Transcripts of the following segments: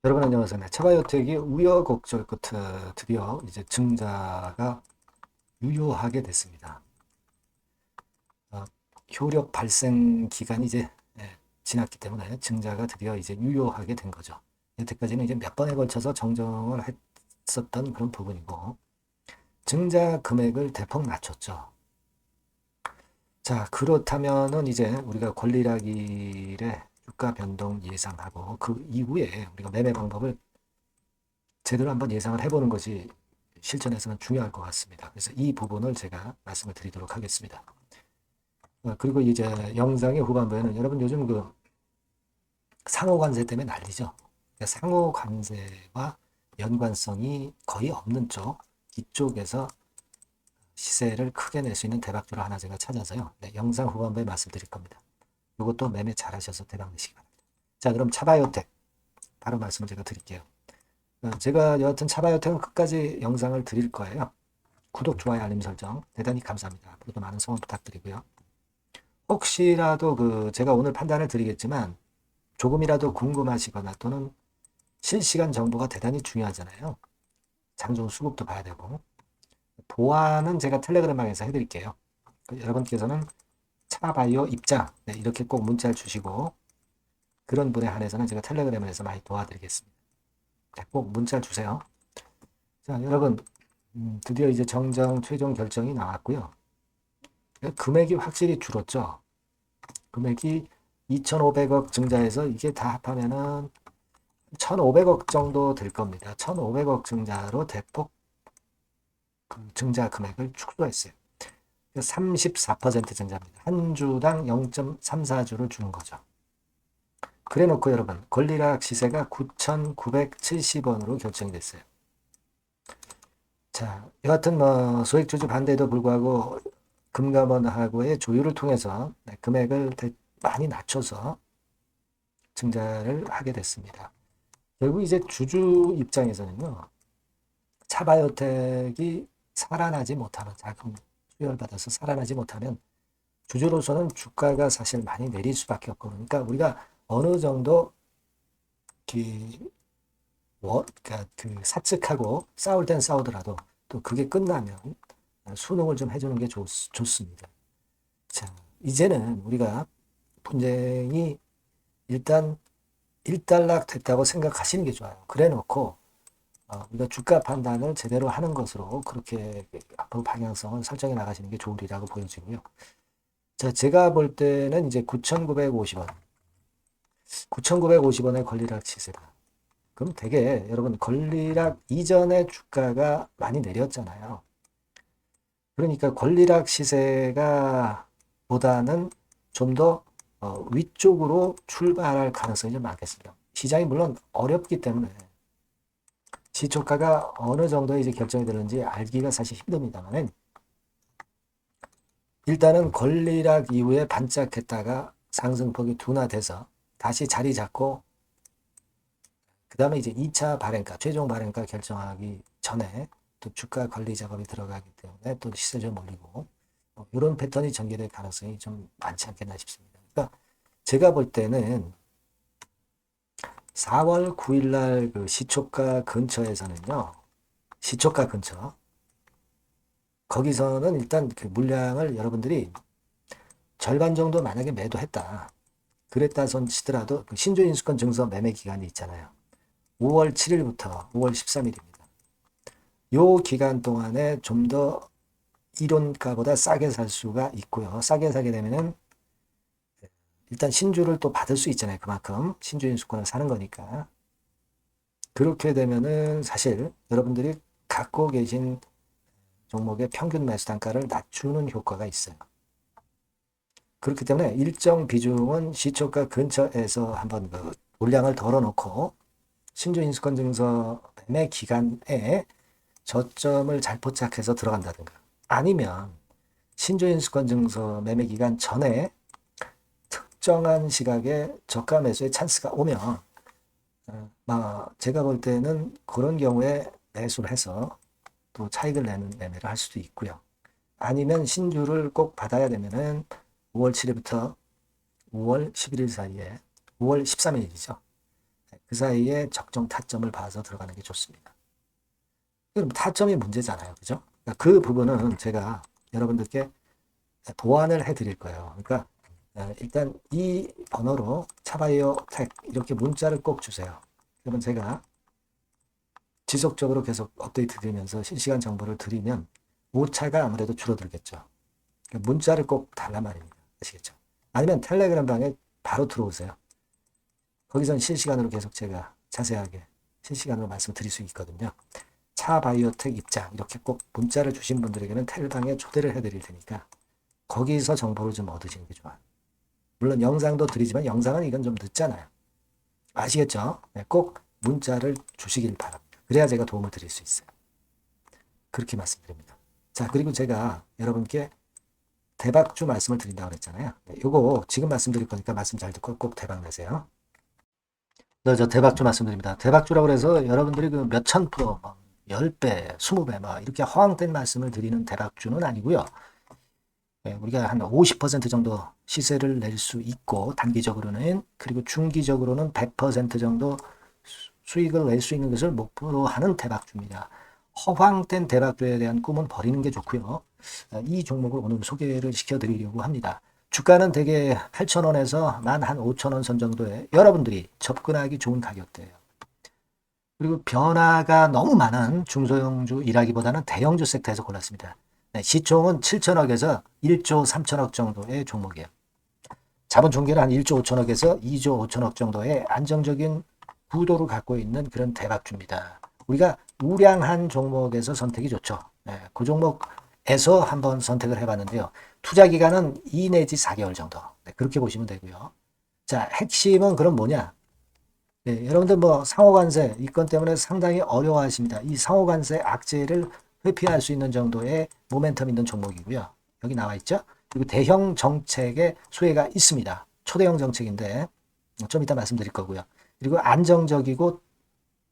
여러분 안녕하세요. 네, 차바이오텍이 우여곡절 끝에 드디어 이제 증자가 유효하게 됐습니다. 어, 효력 발생 기간이 이제 지났기 때문에 증자가 드디어 이제 유효하게 된 거죠. 여태까지는 이제 몇 번에 걸쳐서 정정을 했었던 그런 부분이고 증자 금액을 대폭 낮췄죠. 자, 그렇다면은 이제 우리가 권리락일의 주가 변동 예상하고 그 이후에 우리가 매매 방법을 제대로 한번 예상을 해보는 것이 실전에서는 중요할 것 같습니다. 그래서 이 부분을 제가 말씀을 드리도록 하겠습니다. 그리고 이제 영상의 후반부에는 여러분 요즘 그 상호관세 때문에 난리죠. 그러니까 상호관세와 연관성이 거의 없는 쪽, 이쪽에서 시세를 크게 낼 수 있는 대박주를 하나 제가 찾아서요. 네, 영상 후반부에 말씀드릴 겁니다. 이것도 매매 잘하셔서 대박 내시기 바랍니다. 자, 그럼 차바이오텍 바로 말씀을 제가 드릴게요. 제가 여하튼 차바이오텍은 끝까지 영상을 드릴 거예요. 구독, 좋아요, 알림 설정 대단히 감사합니다. 앞으로도 많은 성원 부탁드리고요. 혹시라도 제가 오늘 판단을 드리겠지만 조금이라도 궁금하시거나 또는 실시간 정보가 대단히 중요하잖아요. 장중 수급도 봐야 되고 보안은 제가 텔레그램방에서 해드릴게요. 여러분께서는 차바이오 입장 이렇게 꼭 문자를 주시고 그런 분에 한해서는 제가 텔레그램에서 많이 도와드리겠습니다. 꼭 문자를 주세요. 자, 여러분 드디어 이제 정정 최종 결정이 나왔고요. 금액이 확실히 줄었죠. 금액이 2,500억 증자해서 이게 다 합하면은 1,500억 정도 될 겁니다. 1,500억 증자로 대폭 증자 금액을 축소했어요. 34% 증자입니다. 한 주당 0.34주를 주는 거죠. 그래 놓고 여러분 권리락 시세가 9,970원으로 결정이 됐어요. 자, 여하튼 뭐 소액주주 반대에도 불구하고 금감원하고의 조율을 통해서 금액을 많이 낮춰서 증자를 하게 됐습니다. 결국 이제 주주 입장에서는요, 차바이오텍이 살아나지 못하는 자금 수혈받아서 살아나지 못하면 주주로서는 주가가 사실 많이 내릴 수밖에 없고 그러니까 우리가 어느 정도 그러니까 사측하고 싸울 땐 싸우더라도 또 그게 끝나면 수능을 좀 해주는 게 좋습니다. 자, 이제는 우리가 분쟁이 일단 일단락 됐다고 생각하시는 게 좋아요. 그래 놓고 우리가 주가 판단을 제대로 하는 것으로 그렇게 앞으로 방향성을 설정해 나가시는 게 좋으리라고 보여지고요. 자, 제가 볼 때는 이제 9,950원, 9,950원의 권리락 시세다. 그럼 되게 여러분 권리락 이전에 주가가 많이 내렸잖아요. 그러니까 권리락 시세가 보다는 좀 더 위쪽으로 출발할 가능성이 좀 많겠습니다. 시장이 물론 어렵기 때문에 시초가가 어느 정도에 이제 결정이 되는지 알기가 사실 힘듭니다만은 일단은 권리락 이후에 반짝했다가 상승폭이 둔화돼서 다시 자리 잡고 그 다음에 이제 2차 발행가, 최종 발행가 결정하기 전에 또 주가 관리 작업이 들어가기 때문에 또 시세 좀 올리고 이런 패턴이 전개될 가능성이 좀 많지 않겠나 싶습니다. 그러니까 제가 볼 때는 4월 9일 날 그 시초가 근처에서는요. 시초가 근처 거기서는 일단 그 물량을 여러분들이 절반 정도 만약에 매도했다. 그랬다 손 치더라도 그 신주인수권 증서 매매 기간이 있잖아요. 5월 7일부터 5월 13일입니다. 요 기간 동안에 좀 더 이론가보다 싸게 살 수가 있고요. 싸게 사게 되면은 일단 신주를 또 받을 수 있잖아요. 그만큼 신주인수권을 사는 거니까. 그렇게 되면은 사실 여러분들이 갖고 계신 종목의 평균 매수 단가를 낮추는 효과가 있어요. 그렇기 때문에 일정 비중은 시초가 근처에서 한번 그 물량을 덜어놓고 신주인수권 증서 매매 기간에 저점을 잘 포착해서 들어간다든가 아니면 신주인수권 증서 매매 기간 전에 특정한 시각에 저가 매수의 찬스가 오면 제가 볼 때는 그런 경우에 매수를 해서 또 차익을 내는 매매를 할 수도 있고요. 아니면 신주를 꼭 받아야 되면은 5월 7일부터 5월 11일 사이에 5월 13일이죠. 그 사이에 적정 타점을 봐서 들어가는 게 좋습니다. 그럼 타점이 문제잖아요. 그죠? 그러니까 그 부분은 제가 여러분들께 보완을 해드릴 거예요. 그러니까 일단 이 번호로 차바이오텍 이렇게 문자를 꼭 주세요. 그러면 제가 지속적으로 계속 업데이트 드리면서 실시간 정보를 드리면 오차가 아무래도 줄어들겠죠. 그러니까 문자를 꼭 달란 말입니다. 아시겠죠? 아니면 텔레그램 방에 바로 들어오세요. 거기선 실시간으로 계속 제가 자세하게 실시간으로 말씀드릴 수 있거든요. 차바이오텍 입장 이렇게 꼭 문자를 주신 분들에게는 텔방에 초대를 해드릴 테니까 거기서 정보를 좀 얻으시는 게 좋아요. 물론 영상도 드리지만 영상은 이건 좀 늦잖아요. 아시겠죠? 네, 꼭 문자를 주시길 바랍니다. 그래야 제가 도움을 드릴 수 있어요. 그렇게 말씀드립니다. 자, 그리고 제가 여러분께 대박주 말씀을 드린다고 그랬잖아요. 네, 요거 지금 말씀드릴 거니까 말씀 잘 듣고 꼭 대박 내세요. 네, 저 대박주 말씀드립니다. 대박주라고 해서 여러분들이 그 몇천 프로, 10배, 20배, 이렇게 허황된 말씀을 드리는 대박주는 아니고요. 우리가 한 50% 정도 시세를 낼 수 있고, 단기적으로는, 그리고 중기적으로는 100% 정도 수익을 낼 수 있는 것을 목표로 하는 대박주입니다. 허황된 대박주에 대한 꿈은 버리는 게 좋고요. 이 종목을 오늘 소개를 시켜드리려고 합니다. 주가는 대개 8,000원에서 만 한 5,000원 선 정도에 여러분들이 접근하기 좋은 가격대예요. 그리고 변화가 너무 많은 중소형주 일하기보다는 대형주 섹터에서 골랐습니다. 네, 시총은 7천억에서 1조 3천억 정도의 종목이에요. 자본 총계는 한 1조 5천억에서 2조 5천억 정도의 안정적인 구도를 갖고 있는 그런 대박주입니다. 우리가 우량한 종목에서 선택이 좋죠. 네, 그 종목에서 한번 선택을 해봤는데요. 투자 기간은 2 내지 4개월 정도. 네, 그렇게 보시면 되고요. 자, 핵심은 그럼 뭐냐? 네, 여러분들 상호관세 이 건 때문에 상당히 어려워하십니다. 이 상호관세 악재를 회피할 수 있는 정도의 모멘텀 있는 종목이고요. 여기 나와 있죠? 그리고 대형 정책의 수혜가 있습니다. 초대형 정책인데 좀 이따 말씀드릴 거고요. 그리고 안정적이고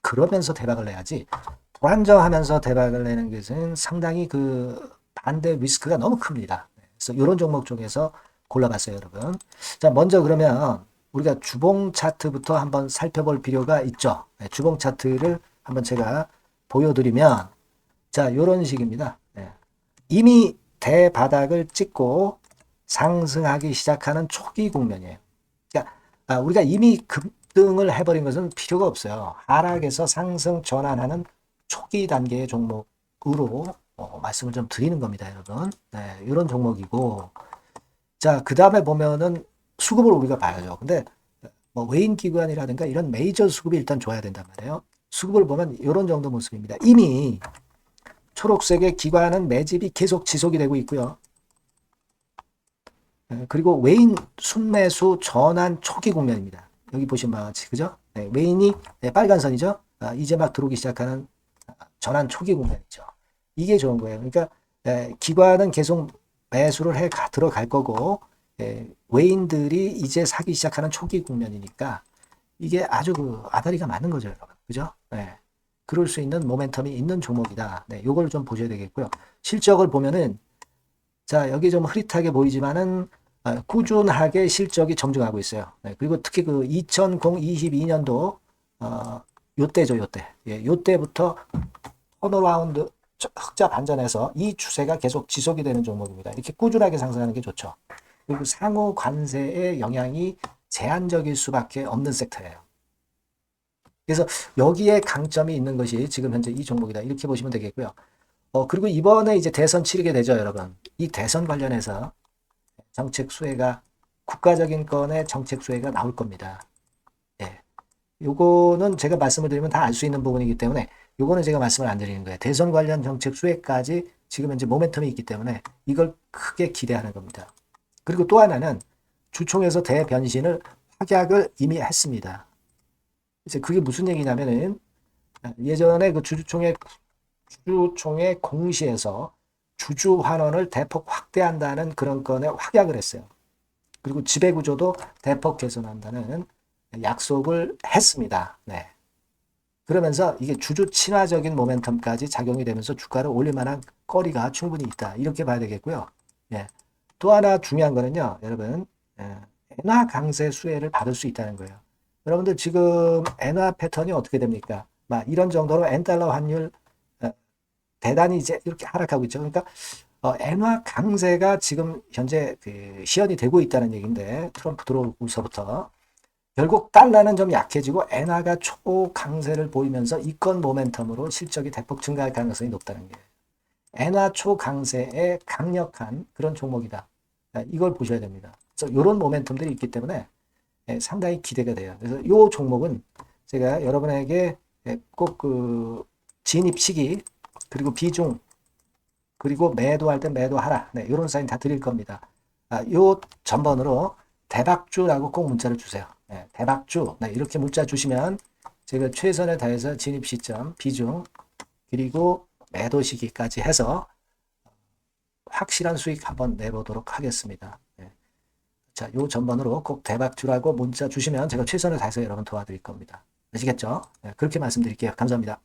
그러면서 대박을 내야지 불안정하면서 대박을 내는 것은 상당히 그 반대 리스크가 너무 큽니다. 그래서 이런 종목 중에서 골라봤어요, 여러분. 자, 먼저 그러면 우리가 주봉 차트부터 한번 살펴볼 필요가 있죠. 네, 주봉 차트를 한번 제가 보여드리면 자, 이런 식입니다. 네. 이미 대바닥을 찍고 상승하기 시작하는 초기 국면이에요. 그러니까 우리가 이미 급등을 해버린 것은 필요가 없어요. 하락에서 상승 전환하는 초기 단계의 종목으로 말씀을 좀 드리는 겁니다, 여러분. 네, 이런 종목이고 자, 그 다음에 보면은 수급을 우리가 봐야죠. 근데 외인 기관이라든가 이런 메이저 수급이 일단 좋아야 된단 말이에요. 수급을 보면 이런 정도 모습입니다. 이미 초록색의 기관은 매집이 계속 지속이 되고 있고요. 그리고 외인 순매수 전환 초기 국면입니다. 여기 보시면 바와 같이 그죠? 네, 외인이 빨간 선이죠. 이제 막 들어오기 시작하는 전환 초기 국면이죠. 이게 좋은 거예요. 그러니까 기관은 계속 매수를 해 들어갈 거고 외인들이 이제 사기 시작하는 초기 국면이니까 이게 아주 그 아다리가 맞는 거죠, 여러분. 그죠? 네. 그럴 수 있는 모멘텀이 있는 종목이다. 네, 요걸 좀 보셔야 되겠고요. 실적을 보면은 자, 여기 좀 흐릿하게 보이지만은 꾸준하게 실적이 점증하고 있어요. 네, 그리고 특히 그 2022년도 요때죠, 요때. 예, 요때부터 턴어라운드 흑자 반전해서 이 추세가 계속 지속이 되는 종목입니다. 이렇게 꾸준하게 상승하는 게 좋죠. 그리고 상호 관세의 영향이 제한적일 수밖에 없는 섹터예요. 그래서 여기에 강점이 있는 것이 지금 현재 이 종목이다. 이렇게 보시면 되겠고요. 그리고 이번에 이제 대선 치르게 되죠, 여러분. 이 대선 관련해서 정책 수혜가 국가적인 건의 정책 수혜가 나올 겁니다. 예. 요거는 제가 말씀을 드리면 다 알 수 있는 부분이기 때문에 요거는 제가 말씀을 안 드리는 거예요. 대선 관련 정책 수혜까지 지금 현재 모멘텀이 있기 때문에 이걸 크게 기대하는 겁니다. 그리고 또 하나는 주총에서 대변신을 확약을 이미 했습니다. 이제 그게 무슨 얘기냐면은 예전에 그 주주총회 공시에서 주주 환원을 대폭 확대한다는 그런 건에 확약을 했어요. 그리고 지배구조도 대폭 개선한다는 약속을 했습니다. 네. 그러면서 이게 주주 친화적인 모멘텀까지 작용이 되면서 주가를 올릴 만한 거리가 충분히 있다. 이렇게 봐야 되겠고요. 예. 또 하나 중요한 거는요, 여러분, 엔화 강세 수혜를 받을 수 있다는 거예요. 여러분들 지금 엔화 패턴이 어떻게 됩니까? 막 이런 정도로 엔달러 환율 대단히 이제 이렇게 하락하고 있죠. 그러니까 엔화 강세가 지금 현재 그 시연이 되고 있다는 얘기인데 트럼프 들어오고서부터 결국 달러는 좀 약해지고 엔화가 초강세를 보이면서 이권 모멘텀으로 실적이 대폭 증가할 가능성이 높다는 게 엔화 초강세의 강력한 그런 종목이다. 이걸 보셔야 됩니다. 그래서 이런 모멘텀들이 있기 때문에 상당히 기대가 돼요. 그래서 이 종목은 제가 여러분에게 꼭 그 진입 시기 그리고 비중 그리고 매도할 때 매도하라. 네, 이런 사인 다 드릴 겁니다. 요 전번으로 대박주라고 꼭 문자를 주세요. 네, 대박주. 네, 이렇게 문자 주시면 제가 최선을 다해서 진입 시점, 비중, 그리고 매도 시기까지 해서 확실한 수익 한번 내보도록 하겠습니다. 네. 자, 요 전번으로 꼭 대박주라고 문자 주시면 제가 최선을 다해서 여러분 도와드릴 겁니다. 아시겠죠? 네, 그렇게 말씀드릴게요. 감사합니다.